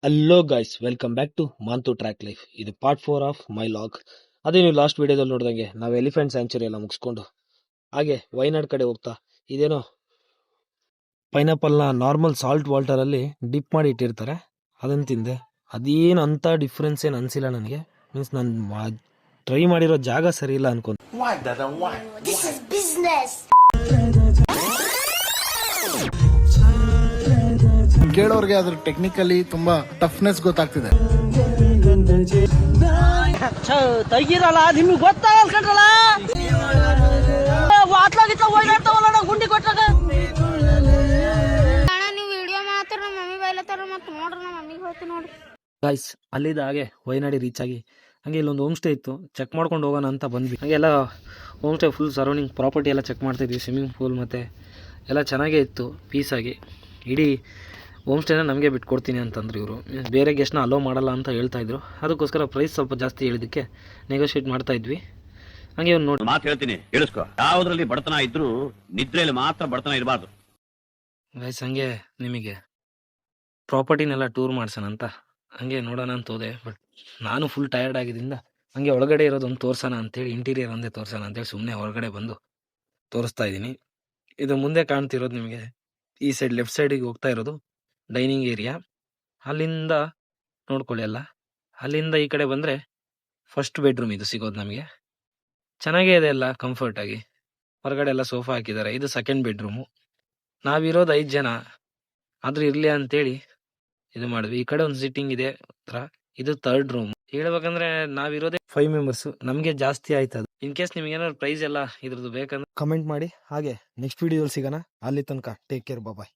Hello guys, welcome back to Manthu track life. ಇದು part 4 of my log. ಅದೇ ನೀವು last ವಿಡಿಯೋದಲ್ಲಿ ನೋಡಿದಂಗೆ ನಾವು ಎಲಿಫೆಂಟ್ ಸ್ಯಾಂಚುರಿ ಎಲ್ಲ ಮುಗಿಸ್ಕೊಂಡು ಹಾಗೆ ವೈನಾಡ್ ಕಡೆ ಹೋಗ್ತಾ ಇದೇನೋ ಪೈನಾಪಲ್ನ ನಾರ್ಮಲ್ ಸಾಲ್ಟ್ ವಾಟರಲ್ಲಿ ಡಿಪ್ ಮಾಡಿ ಇಟ್ಟಿರ್ತಾರೆ, ಅದನ್ನು ತಿಂದೆ. ಅದೇನು ಅಂತ ಡಿಫ್ರೆನ್ಸ್ ಏನು ಅನಿಸಿಲ್ಲ ನನಗೆ. ಮೀನ್ಸ್ ನಾನು ಟ್ರೈ ಮಾಡಿರೋ ಜಾಗ ಸರಿ ಇಲ್ಲ ಅನ್ಕೊಂಡು. ಕೇಳೋರ್ಗೆ ಅದ್ರ ಟೆಕ್ನಿಕಲಿ ತುಂಬಾ ಟಫ್ನೆಸ್ ಗೊತ್ತಾಗ್ತಿದೆ. ತೆಗಿರಲ್ಲ ನಿಮ್ಗೆ ಗೊತ್ತಾಗಲ್ಲ ಕಣ್ರಲ್ಲ ಗುಂಡಿ ಕೊಟ್ಟಾಗ ನೀವು ವಿಡಿಯೋ ಮಾತ್ರ ನಮ್ಮ ಮಮ್ಮಿ ಬೈಲತ್ತಾರ ಮತ್ತೆ ನೋಡ್ರಿ ನಮ್ಮ ಮಮ್ಮಿಗೆ ಹೇಳ್ತೀನಿ ನೋಡ್ರಿ. ಗಾಯ್ಸ್, ಅಲ್ಲಿದ್ದ ಹಾಗೆ ವೈನಾಡಿ ರೀಚ್ ಆಗಿ ಹಾಗೆ ಇಲ್ಲೊಂದು ಹೋಮ್ ಸ್ಟೇ ಇತ್ತು, ಚೆಕ್ ಮಾಡ್ಕೊಂಡು ಹೋಗೋಣ ಅಂತ ಬಂದ್ವಿ. ಹಾಗೆ ಎಲ್ಲ home stay full surrounding property ಎಲ್ಲ ಚೆಕ್ ಮಾಡ್ತಾಯಿದ್ವಿ. ಸ್ವಿಮ್ಮಿಂಗ್ ಪೂಲ್ ಮತ್ತು ಎಲ್ಲ ಚೆನ್ನಾಗೇ ಇತ್ತು ಪೀಸಾಗಿ. ಇಡೀ ಹೋಮ್ ಸ್ಟೇನ ನಮಗೆ ಬಿಟ್ಕೊಡ್ತೀನಿ ಅಂತಂದ್ರು ಇವರು. ಬೇರೆ ಗೆಸ್ಟ್ನ ಅಲೋ ಮಾಡಲ್ಲ ಅಂತ ಹೇಳ್ತಾಯಿದ್ರು. ಅದಕ್ಕೋಸ್ಕರ ಪ್ರೈಸ್ ಸ್ವಲ್ಪ ಜಾಸ್ತಿ ಹೇಳಿದ್ದಕ್ಕೆ ನೆಗೋಷಿಯೇಟ್ ಮಾಡ್ತಾಯಿದ್ವಿ. ಹಾಗೆ ಒಂದು ನೋಡಿ ಮಾತು ಹೇಳ್ತೀನಿ, ಹೇಳಿಸ್ಕೊ. ಯಾವುದ್ರಲ್ಲಿ ಬಡತನ ಇದ್ರು ನಿದ್ರೆಯಲ್ಲಿ ಮಾತ್ರ ಬಡತನ ಇರಬಾರ್ದು. ಗೈಸ್, ಹಂಗೆ ನಿಮಗೆ ಪ್ರಾಪರ್ಟಿನೆಲ್ಲ ಟೂರ್ ಮಾಡ್ಸೋಣ ಅಂತ ಹಂಗೆ ನೋಡೋಣ ಅಂತ ಹೋದೆ. ಬಟ್ ನಾನು ಫುಲ್ ಟಯರ್ಡ್ ಆಗಿದ್ದರಿಂದ ಹಂಗೆ ಒಳಗಡೆ ಇರೋದೊಂದು ತೋರಿಸೋಣ ಅಂತೇಳಿ, ಇಂಟೀರಿಯರ್ ಒಂದೇ ತೋರಿಸೋಣ ಅಂತೇಳಿ ಸುಮ್ಮನೆ ಹೊರಗಡೆ ಬಂದು ತೋರಿಸ್ತಾ ಇದ್ದೀನಿ. ಇದು ಮುಂದೆ ಕಾಣ್ತಿರೋದು ನಿಮಗೆ ಈ ಸೈಡ್ ಲೆಫ್ಟ್ ಸೈಡಿಗೆ ಹೋಗ್ತಾ ಇರೋದು ಡೈನಿಂಗ್ ಏರಿಯಾ. ಅಲ್ಲಿಂದ ನೋಡ್ಕೊಳ್ಳಿ ಎಲ್ಲ. ಅಲ್ಲಿಂದ ಈ ಕಡೆ ಬಂದರೆ ಫಸ್ಟ್ ಬೆಡ್ರೂಮ್ ಇದು ಸಿಗೋದು ನಮಗೆ. ಚೆನ್ನಾಗೇ ಇದೆ ಎಲ್ಲ ಕಂಫರ್ಟಾಗಿ. ಹೊರಗಡೆ ಎಲ್ಲ ಸೋಫಾ ಹಾಕಿದ್ದಾರೆ. ಇದು ಸೆಕೆಂಡ್ ಬೆಡ್ರೂಮು. ನಾವಿರೋದು 5 ಜನ ಆದರೂ ಇರಲಿ ಅಂತೇಳಿ ಇದು ಮಾಡಿದ್ವಿ. ಈ ಕಡೆ ಒಂದು ಸಿಟ್ಟಿಂಗ್ ಇದೆ ಹತ್ರ. ಇದು ಥರ್ಡ್ ರೂಮ್. ಹೇಳ್ಬೇಕಂದ್ರೆ ನಾವಿರೋದೇ 5 ಮೆಂಬರ್ಸು. ನಮಗೆ ಜಾಸ್ತಿ ಆಯ್ತದು. ಇನ್ ಕೇಸ್ ನಿಮ್ಗೆ ಏನಾದ್ರು ಪ್ರೈಸ್ ಎಲ್ಲ ಇದ್ರದ್ದು ಬೇಕಂದ್ರೆ ಕಮೆಂಟ್ ಮಾಡಿ. ಹಾಗೆ ನೆಕ್ಸ್ಟ್ ವಿಡಿಯೋದಲ್ಲಿ ಸಿಗೋಣ. ಅಲ್ಲಿ ತನಕ ಟೇಕ್ ಕೇರ್, ಬಾಯ್.